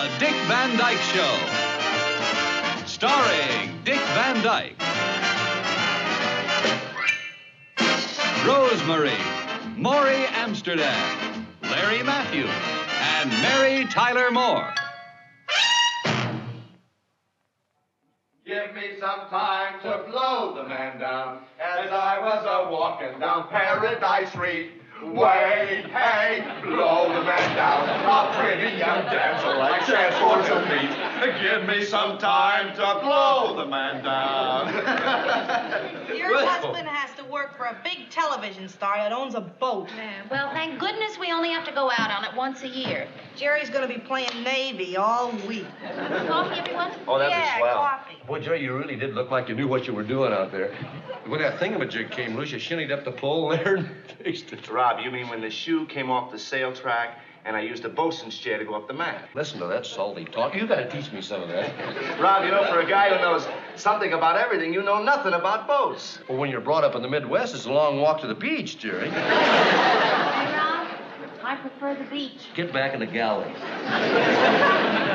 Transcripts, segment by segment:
The Dick Van Dyke Show. Starring Dick Van Dyke. Rosemary, Maury Amsterdam, Larry Matthews, and Mary Tyler Moore. Give me some time to blow the man down as I was a-walking down Paradise Street. Wait, hey, blow the man down, a pretty young damsel like chance for to meet. Give me some time to blow the man down. Your husband has to work for a big television star that owns a boat. Yeah, well, thank goodness we only have to go out on it once a year. Jerry's going to be playing Navy all week. Coffee, everyone? Oh, that'd be swell. Coffee. Boy, Jerry, you really did look like you knew what you were doing out there. When that thingamajig came loose, you shinnied up the pole there and fixed it. Rob, you mean when the shoe came off the sail track and I used a bosun's chair to go up the mast? Listen to that salty talk. You gotta teach me some of that. Rob, you know, for a guy who knows something about everything, you know nothing about boats. Well, when you're brought up in the Midwest, it's a long walk to the beach, Jerry. Hey, Rob, I prefer the beach. Get back in the galley.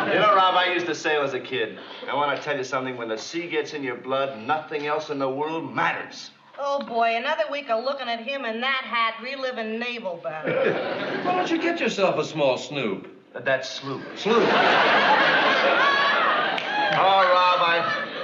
You know, Rob, I used to sail as a kid. I want to tell you something. When the sea gets in your blood, nothing else in the world matters. Oh, boy, another week of looking at him in that hat reliving naval battle. Why don't you get yourself a small snoop? That's sloop. Sloop. Oh, Rob,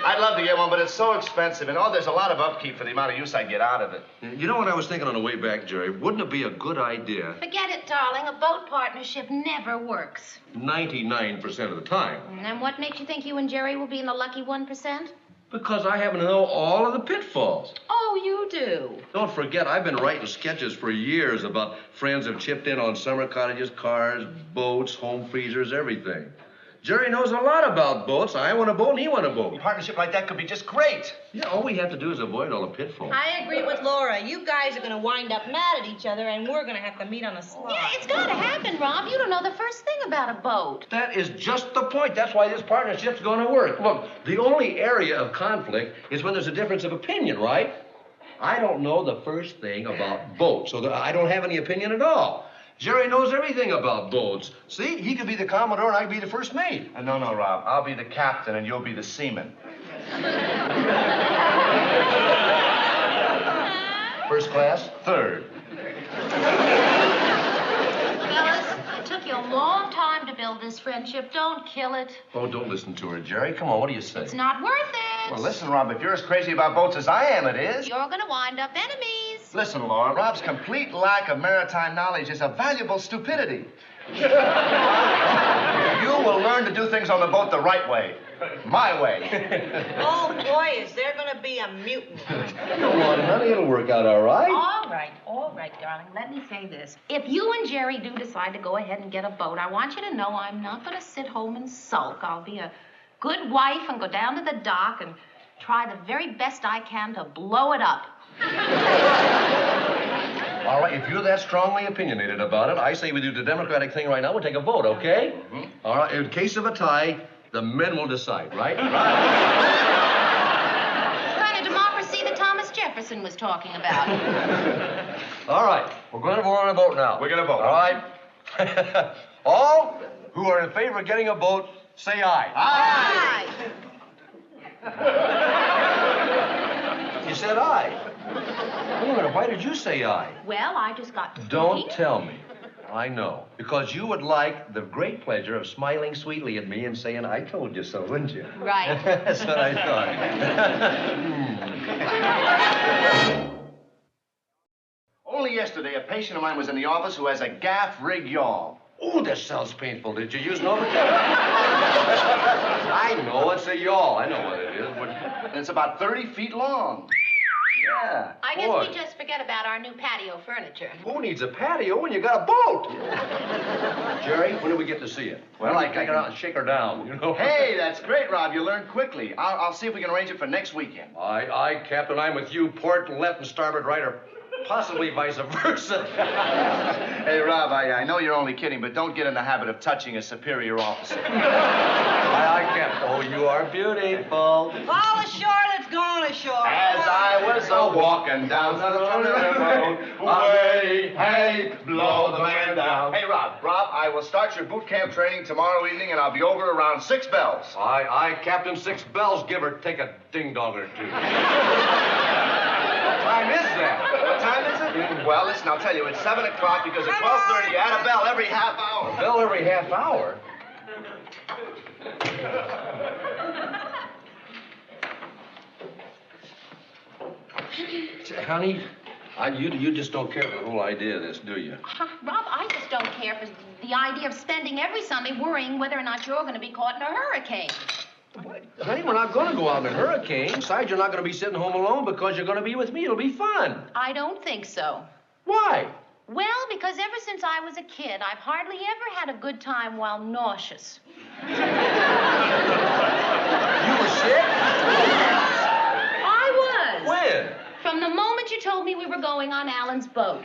I'd love to get one, but it's so expensive. And, there's a lot of upkeep for the amount of use I get out of it. You know what I was thinking on the way back, Jerry? Wouldn't it be a good idea? Forget it, darling. A boat partnership never works. 99% of the time. And what makes you think you and Jerry will be in the lucky 1%? Because I happen to know all of the pitfalls. Oh, you do? Don't forget, I've been writing sketches for years about friends who've chipped in on summer cottages, cars, boats, home freezers, everything. Jerry knows a lot about boats. I want a boat and he wants a boat. A partnership like that could be just great. Yeah, all we have to do is avoid all the pitfalls. I agree with Laura. You guys are going to wind up mad at each other, and we're going to have to meet on a slide. Yeah, it's got to happen, Rob. You don't know the first thing about a boat. That is just the point. That's why this partnership's going to work. Look, the only area of conflict is when there's a difference of opinion, right? I don't know the first thing about boats, so I don't have any opinion at all. Jerry knows everything about boats. See, he could be the Commodore and I could be the first mate. No, Rob. I'll be the captain and you'll be the seaman. First class, third. Fellas, it took you a long time to build this friendship. Don't kill it. Oh, don't listen to her, Jerry. Come on, what do you say? It's not worth it. Well, listen, Rob, if you're as crazy about boats as I am, it is. You're going to wind up enemies. Listen, Laura, Rob's complete lack of maritime knowledge is a valuable stupidity. You will learn to do things on the boat the right way. My way. Oh, boy, is there going to be a mutiny. Come on, honey, it'll work out all right. All right, darling. Let me say this. If you and Jerry do decide to go ahead and get a boat, I want you to know I'm not going to sit home and sulk. I'll be a good wife and go down to the dock and try the very best I can to blow it up. All right, if you're that strongly opinionated about it, I say we do the democratic thing right now. We'll take a vote, okay? Mm-hmm. All right, in case of a tie, the men will decide, right? Right. Kind of democracy that Thomas Jefferson was talking about. All right, we're going to vote on a boat now. We're going to vote. All right. All who are in favor of getting a boat, say aye. Aye. You said aye. Wait a minute, why did you say aye? Well, I just got to Don't thinking. tell me. I know. Because you would like the great pleasure of smiling sweetly at me and saying, I told you so, wouldn't you? Right. That's what I thought. Only yesterday, a patient of mine was in the office who has a gaff rig yawl. Oh, this sounds painful. Did you use an I know, it's a yawl. I know what it is, but... And it's about 30 feet long. Yeah. I guess boy. we just forget about our new patio furniture. Who needs a patio when you got a boat? Jerry, when do we get to see it? Well, I take her out and shake her down, you know? Hey, that's great, Rob. You learned quickly. I'll see if we can arrange it for next weekend. Aye, Captain. I'm with you. Port and left and starboard right, or possibly vice versa. Hey, Rob, I know you're only kidding, but don't get in the habit of touching a superior officer. Aye, Captain. Oh, you are beautiful. All ashore that's going ashore. As I was a walking down the road. Way, hey, blow the man down. Hey, Rob, I will start your boot camp training tomorrow evening, and I'll be over around 6 bells. Aye, Captain 6 bells, give or take a ding-dong or two. What time is that? What time is it? Well, listen, I'll tell you, it's 7 o'clock because at 12:30 you add a bell every half hour. A bell every half hour? Honey, you just don't care for the whole idea of this, do you? Rob, I just don't care for the idea of spending every Sunday worrying whether or not you're going to be caught in a hurricane. What? Honey, we're not going to go out in a hurricane. Besides, you're not going to be sitting home alone because you're going to be with me. It'll be fun. I don't think so. Why? Well, because ever since I was a kid, I've hardly ever had a good time while nauseous. You were sick? I was. When? From the moment you told me we were going on Alan's boat.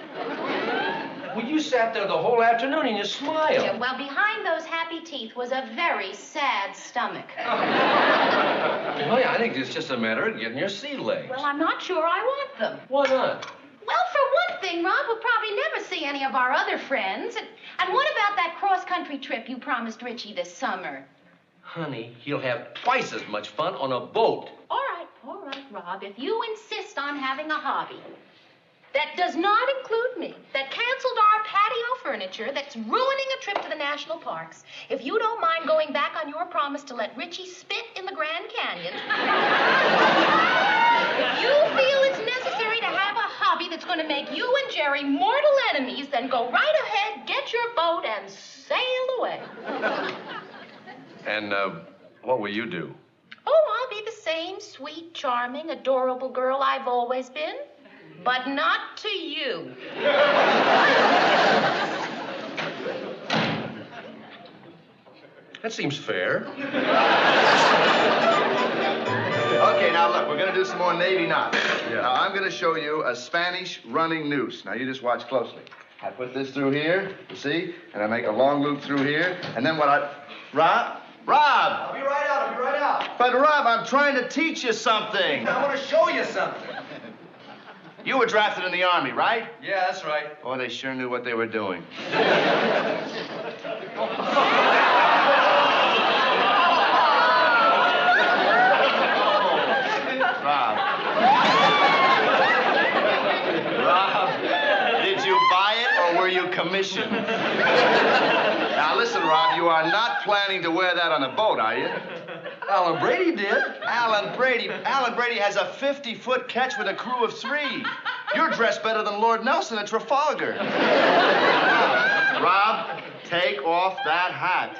Well, you sat there the whole afternoon and you smiled. Yeah, well, behind those happy teeth was a very sad stomach. Well, yeah, I think it's just a matter of getting your sea legs. Well, I'm not sure I want them. Why not? Well, for one thing, Rob, we'll probably never see any of our other friends. And what about that cross-country trip you promised Richie this summer? Honey, he'll have twice as much fun on a boat. All right, Rob. If you insist on having a hobby that does not include me, that canceled our patio furniture, that's ruining a trip to the national parks, if you don't mind going back on your promise to let Richie spit in the Grand Canyon, if you feel it's necessary to have a hobby that's going to make you and Jerry mortal enemies, then go right ahead, get your boat, and sail away. And, what will you do? Oh, I'll be the same sweet, charming, adorable girl I've always been, but not to you. That seems fair. Okay, now look, we're going to do some more Navy knots. Yeah. Now, I'm going to show you a Spanish running noose. Now, you just watch closely. I put this through here, you see, and I make a long loop through here, and then what I... Rob? I'll be right out. But, Rob, I'm trying to teach you something. I want to show you something. You were drafted in the Army, right? Yeah, that's right. Boy, they sure knew what they were doing. Rob, did you buy it or were you commissioned? Now, listen, Rob, you are not planning to wear that on the boat, are you? Alan Brady did. Alan Brady has a 50-foot catch with a crew of 3. You're dressed better than Lord Nelson at Trafalgar. Rob, take off that hat.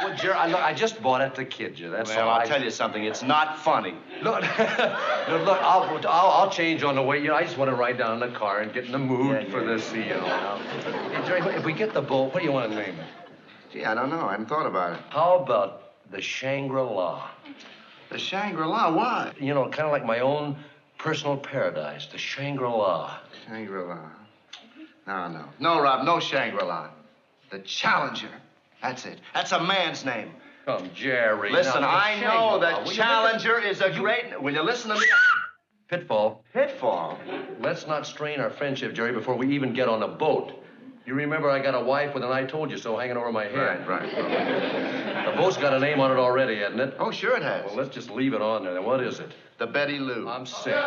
Well, Jerry, I just bought it to kid you. That's Well, all. I'll tell you something. It's not funny. Look, I'll change on the way. You know, I just want to ride down in the car and get in the mood for the sea. You know. Hey, Jerry, if we get the boat, what do you want to name it? Gee, I don't know. I haven't thought about it. How about the Shangri-La? The Shangri-La? Why? You know, kind of like my own personal paradise, the Shangri-La. Shangri-La. No. No, Rob, no Shangri-La. The Challenger. That's it. That's a man's name. Come, Jerry. Listen, now, I know that Will Challenger is a great... Will you listen to me? Pitfall. Pitfall? Let's not strain our friendship, Jerry, before we even get on a boat. You remember I got a wife with an I told you so hanging over my head. Right. The boat's got a name on it already, hasn't it? Oh, sure it has. Well, let's just leave it on there. Then what is it? The Betty Lou. I'm sick. Oh,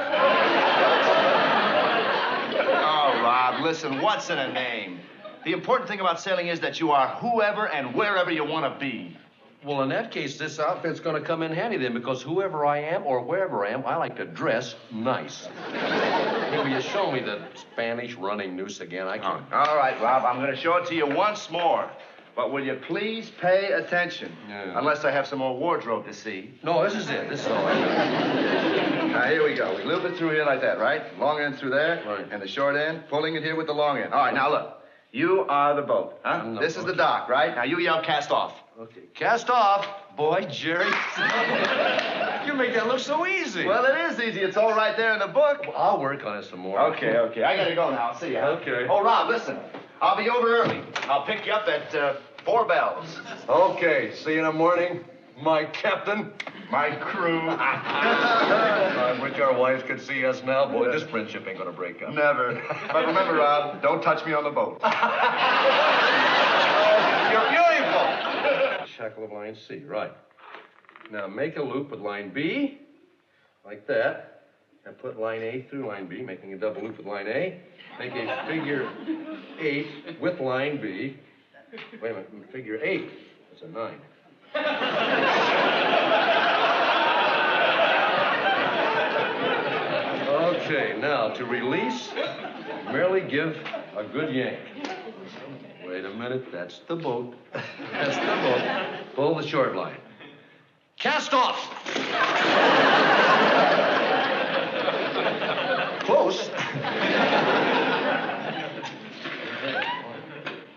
Rob, listen, what's in a name? The important thing about sailing is that you are whoever and wherever you want to be. Well, in that case, this outfit's going to come in handy then, because whoever I am or wherever I am, I like to dress nice. Hey, will you show me the Spanish running noose again? I can't. All right, Rob, I'm going to show it to you once more. But will you please pay attention? Yeah. Unless I have some more wardrobe to see. No, this is it. This is all I got. Now, here we go. We loop it through here like that, right? Long end through there. Right. And the short end, pulling it here with the long end. All right, now look. You are the boat, huh? I'm the This is boat. the dock, right? Now, you yell cast off. Okay. Cast off. Boy, Jerry. You make that look so easy. Well, it is easy. It's all right there in the book. Well, I'll work on it some more. Okay. I got to go now. I'll see you. Okay. Oh, Rob, listen. I'll be over early. I'll pick you up at 4 bells. Okay. See you in the morning, my captain. My crew. I'm with you our wives could see us now, boy, this friendship ain't gonna break up. Never. But remember, Rob, don't touch me on the boat. You're beautiful. Shackle of line C, right. Now make a loop with line B, like that, and put line A through line B, making a double loop with line A. Make a figure 8 with line B. Wait a minute, figure 8. That's a 9. Okay, now to release, merely give a good yank. Wait a minute, that's the boat. That's the boat. Pull the short line. Cast off! Close.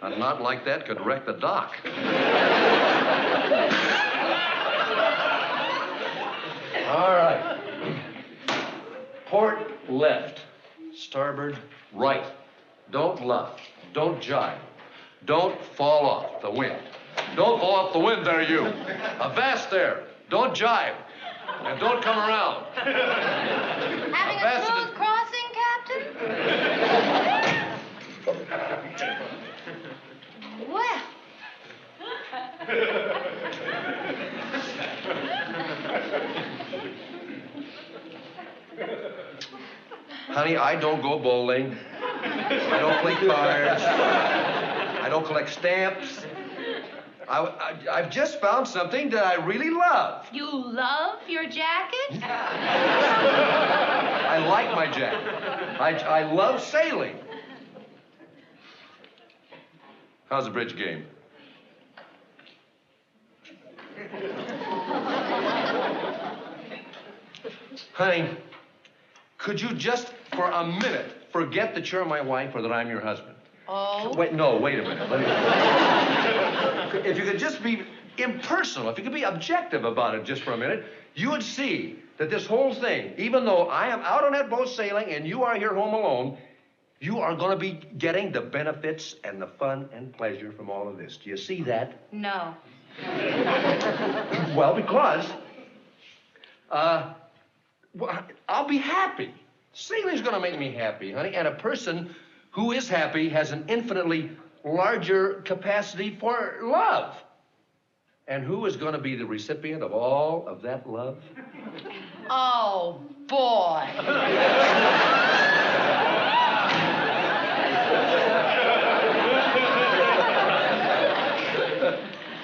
A knot like that could wreck the dock. All right. Port left, starboard right. Don't luff. Don't jibe. Don't fall off the wind. Don't fall off the wind there, you. Avast there. Don't jibe. And don't come around. Having a smooth crossing, Captain? Well. Honey, I don't go bowling. I don't play cards. I don't collect stamps. I've just found something that I really love. You love your jacket? I like my jacket. I love sailing. How's the bridge game? Honey, could you just for a minute forget that you're my wife or that I'm your husband? Oh? Wait a minute. If you could just be impersonal, if you could be objective about it just for a minute, you would see that this whole thing, even though I am out on that boat sailing and you are here home alone, you are going to be getting the benefits and the fun and pleasure from all of this. Do you see that? No. Well, because I'll be happy. Sailing's going to make me happy, honey, and a person who is happy has an infinitely larger capacity for love. And who is going to be the recipient of all of that love? Oh, boy.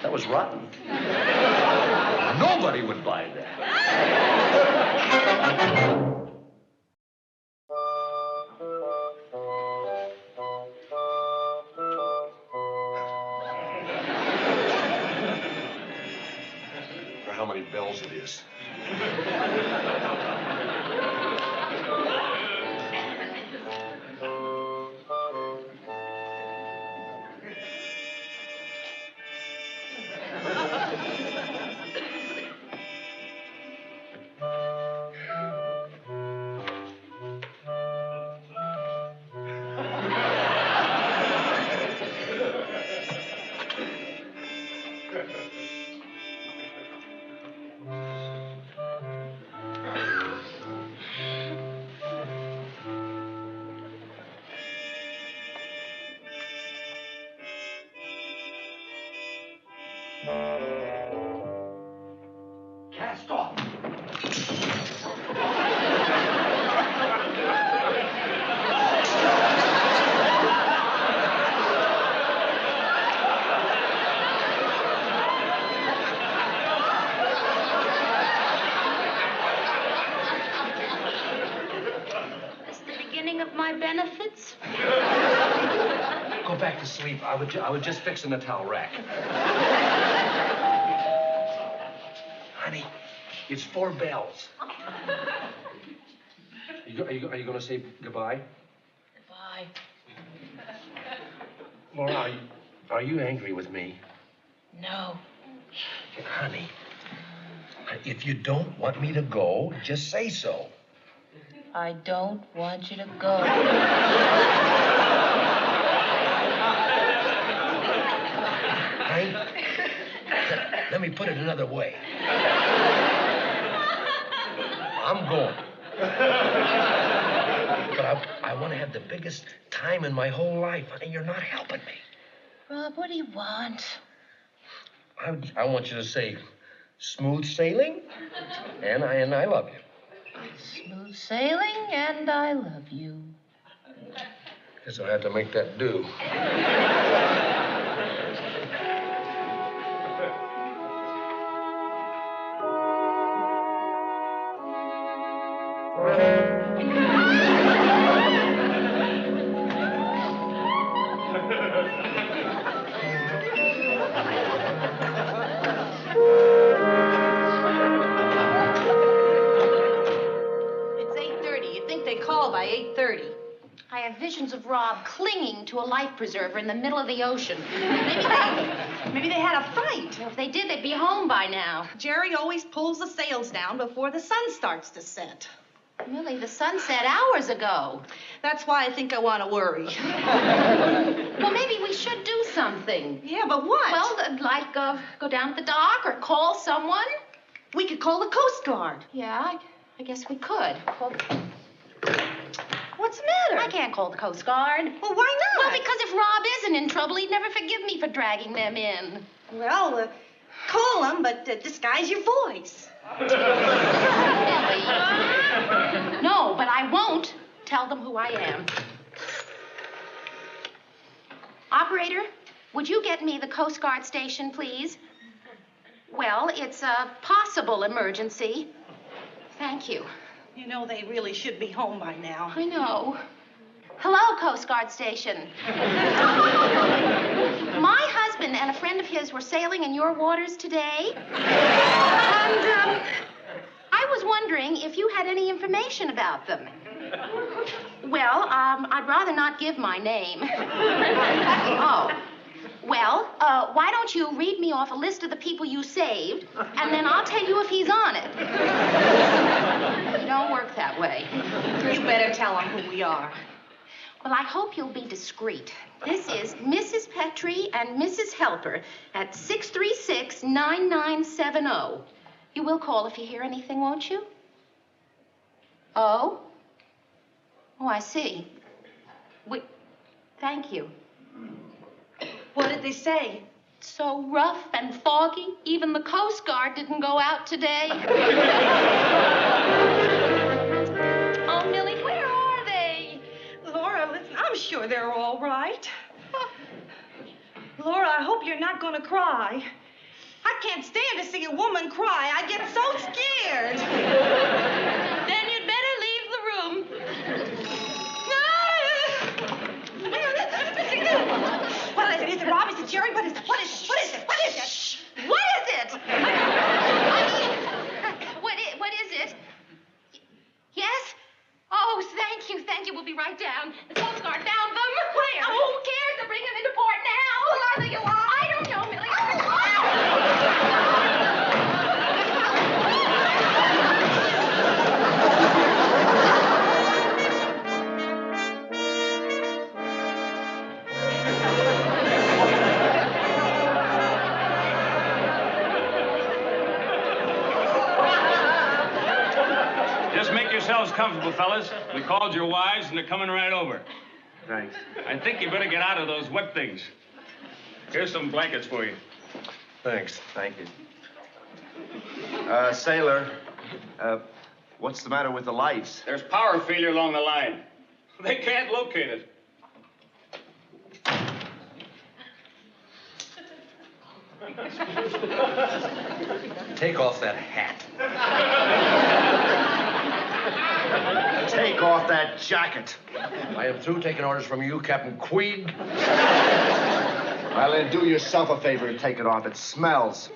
That was rotten. Nobody would buy that. How many bells it is. Cast off. Is the beginning of my benefits? Go back to sleep. I was just fixing the towel rack. Honey, it's 4 bells. Are you going to say goodbye? Goodbye. Laura, are you angry with me? No. Honey, if you don't want me to go, just say so. I don't want you to go. Honey, let me put it another way. I'm going. But I want to have the biggest time in my whole life, honey. You're not helping me. Rob, what do you want? I want you to say smooth sailing, and I love you. Smooth sailing, and I love you. Guess I'll have to make that do. It's 8:30. You'd think they'd call by 8:30. I have visions of Rob clinging to a life preserver in the middle of the ocean. Maybe they had a fight. If they did, they'd be home by now. Jerry always pulls the sails down before the sun starts to set. Millie, the sun set hours ago. That's why I think I want to worry. Well, maybe we should do something. Yeah, but what? Well, like go down to the dock or call someone. We could call the Coast Guard. Yeah, I guess we could. What's the matter? I can't call the Coast Guard. Well, why not? Well, because if Rob isn't in trouble, he'd never forgive me for dragging them in. Well, call him, but disguise your voice. No, but I won't tell them who I am. Operator, would you get me the Coast Guard station, please? Well, it's a possible emergency. Thank you. You know, they really should be home by now. I know. Hello, Coast Guard station. My husband and a friend of his were sailing in your waters today. And I was wondering if you had any information about them. Well, I'd rather not give my name. Oh. Well, why don't you read me off a list of the people you saved, and then I'll tell you if he's on it. You don't work that way. You better tell him who we are. Well, I hope you'll be discreet. This is Mrs. Petrie and Mrs. Helper at 636-9970. You will call if you hear anything, won't you? Oh? Oh, I see. Thank you. What did they say? It's so rough and foggy, even the Coast Guard didn't go out today. Oh, Millie, where are they? Laura, listen, I'm sure they're all right. Laura, I hope you're not going to cry. I can't stand to see a woman cry. I get so scared. Then you'd better leave the room. What is it? Is it Rob? Is it Jerry? What is it? What is it? What is it? What is it? What is it? What is it? Yes? Oh, thank you. We'll be right down. The Coast Guard found them. Where? Oh, who cares? They're bringing them into port now. Who are they? I don't know, Millie. Yourselves comfortable, fellas. We called your wives, and they're coming right over. Thanks. I think you better get out of those wet things. Here's some blankets for you. Thanks. Thank you. Sailor, what's the matter with the lights? There's power failure along the line. They can't locate it. Take off that hat. Take off that jacket. I am through taking orders from you, Captain Queeg. Well, then do yourself a favor and take it off. It smells.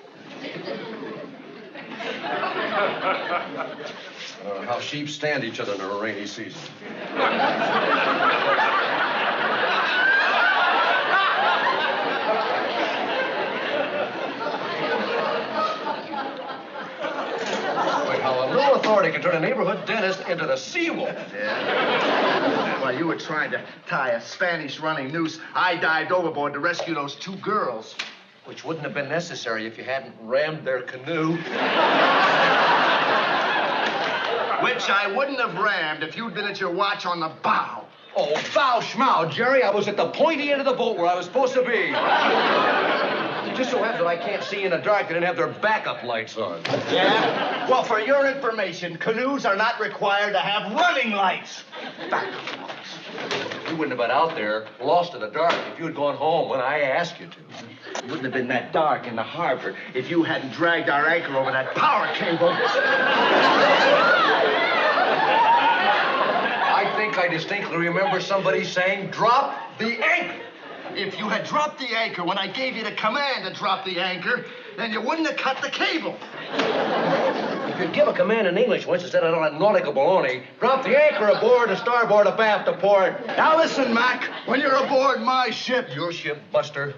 How sheep stand each other in a rainy season. How a little authority can turn a neighborhood dentist into the sea-wolf. Yeah. While you were trying to tie a Spanish running noose, I dived overboard to rescue those two girls. Which wouldn't have been necessary if you hadn't rammed their canoe. Which I wouldn't have rammed if you'd been at your watch on the bow. Oh, foul schmow, Jerry. I was at the pointy end of the boat where I was supposed to be. It just so happens that I can't see in the dark. They didn't have their backup lights on. Yeah? Well, for your information, canoes are not required to have running lights. You wouldn't have been out there lost in the dark if you had gone home when I asked you to. It wouldn't have been that dark in the harbor if you hadn't dragged our anchor over that power cable. I think I distinctly remember somebody saying, drop the anchor. If you had dropped the anchor when I gave you the command to drop the anchor, then you wouldn't have cut the cable. If you'd give a command in English once instead of all that nautical baloney, drop the anchor aboard, to starboard, abaft, to port. Now listen, Mac, when you're aboard my ship... Your ship, Buster.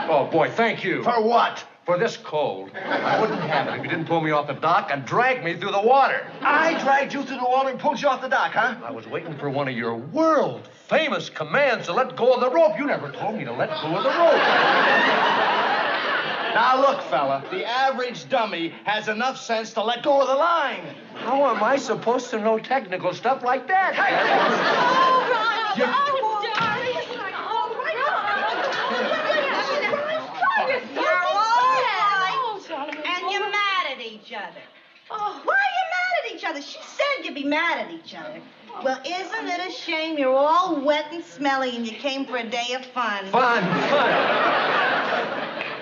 Oh, boy, thank you. For what? For this cold. I wouldn't have it if you didn't pull me off the dock and drag me through the water. I dragged you through the water and pulled you off the dock, huh? I was waiting for one of your world-famous commands to let go of the rope. You never told me to let go of the rope. Now, look, fella, the average dummy has enough sense to let go of the line. How am I supposed to know technical stuff like that? Oh, Ronald! Oh, darling! Oh, my God! You're all right. And you're mad at each other. Oh. Why are you mad at each other? She said you'd be mad at each other. Well, isn't it a shame you're all wet and smelly and you came for a day of fun? Fun.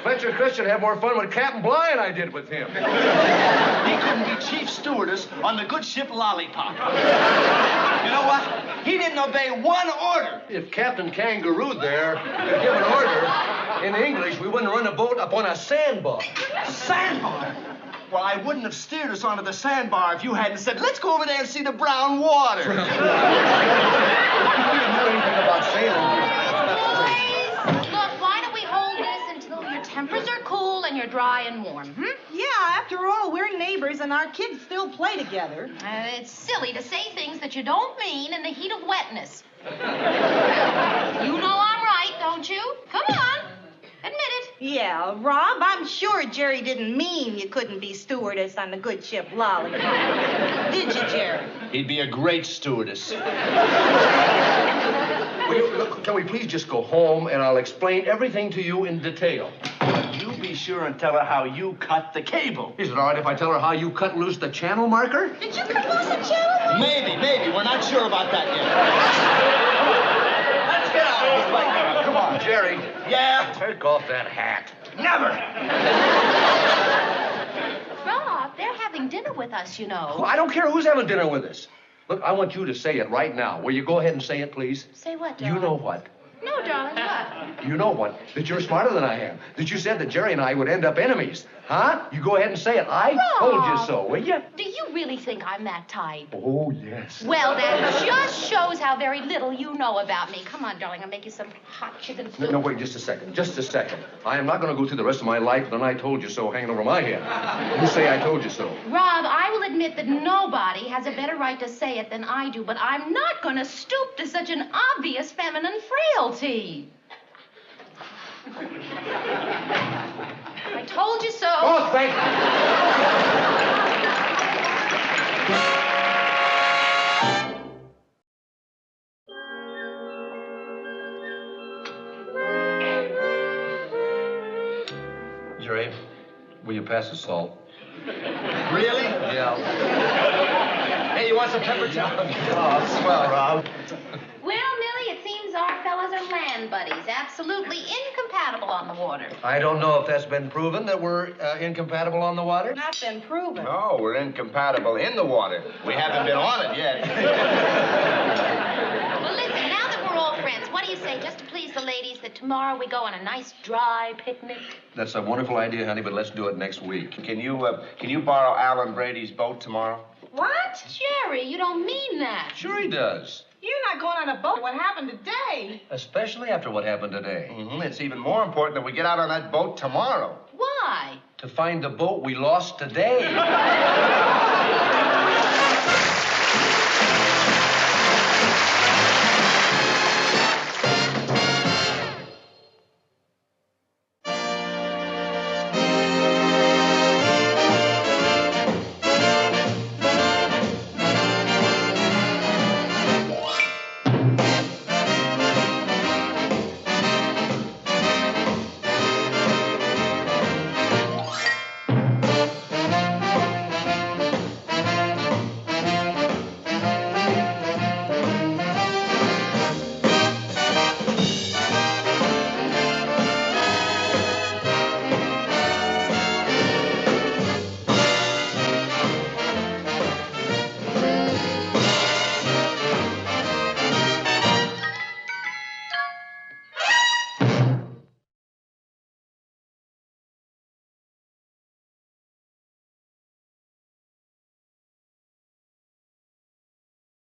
Fletcher Christian had more fun with Captain Bligh than I did with him. He couldn't be chief stewardess on the good ship Lollipop. You know what? He didn't obey one order. If Captain Kangaroo there had given an order in English, we wouldn't run a boat up on a sandbar. Sandbar? Well, I wouldn't have steered us onto the sandbar if you hadn't said, let's go over there and see the brown water. You didn't know anything about sailing. Look, why don't we hold this until your tempers are cool and you're dry and warm, Yeah, after all, we're neighbors and our kids still play together. It's silly to say things that you don't mean in the heat of wetness. You know I'm right, don't you? Come on. Admit it. Yeah, Rob, I'm sure Jerry didn't mean you couldn't be stewardess on the good ship Lollipop. Did you, Jerry? He'd be a great stewardess. Can we please just go home and I'll explain everything to you in detail? You be sure and tell her how you cut the cable. Is it all right if I tell her how you cut loose the channel marker? Did you cut loose the channel? Maybe. We're not sure about that yet. Let's get out of here right now. Come on, Jerry. Yeah? Take off that hat. Never. Rob, they're having dinner with us, you know. Well, I don't care who's having dinner with us. Look, I want you to say it right now. Will you go ahead and say it, please? Say what, darling? You know what? No, darling, what? You know what? That you're smarter than I am. That you said that Jerry and I would end up enemies. Huh? You go ahead and say it. I told you so, will you? Do you really think I'm that type? Oh, yes. Well, that just shows how very little you know about me. Come on, darling, I'll make you some hot chicken soup. No, wait just a second. Just a second. I am not going to go through the rest of my life with an I told you so hanging over my head. You say I told you so. Rob, I will admit that nobody has a better right to say it than I do, but I'm not going to stoop to such an obvious feminine frailty. I told you so. Oh, thank you. Jerry, will you pass the salt? Really? Yeah. Hey, you want some pepper chow? Oh, swell, Rob. Well, Millie, it seems our fellas are land buddies, absolutely incompatible on the water. I don't know if that's been proven that we're incompatible on the water. Not been proven. No, we're incompatible in the water. We haven't been on it yet. Well, listen, now that we're all friends, what do you say, just to please the ladies, that tomorrow we go on a nice dry picnic? That's a wonderful idea, honey, but let's do it next week. Can you borrow Alan Brady's boat tomorrow? What? Jerry, you don't mean that. Sure he does. You're not going on a boat. What happened today? Especially after what happened today. Mm-hmm. It's even more important that we get out on that boat tomorrow. Why? To find the boat we lost today.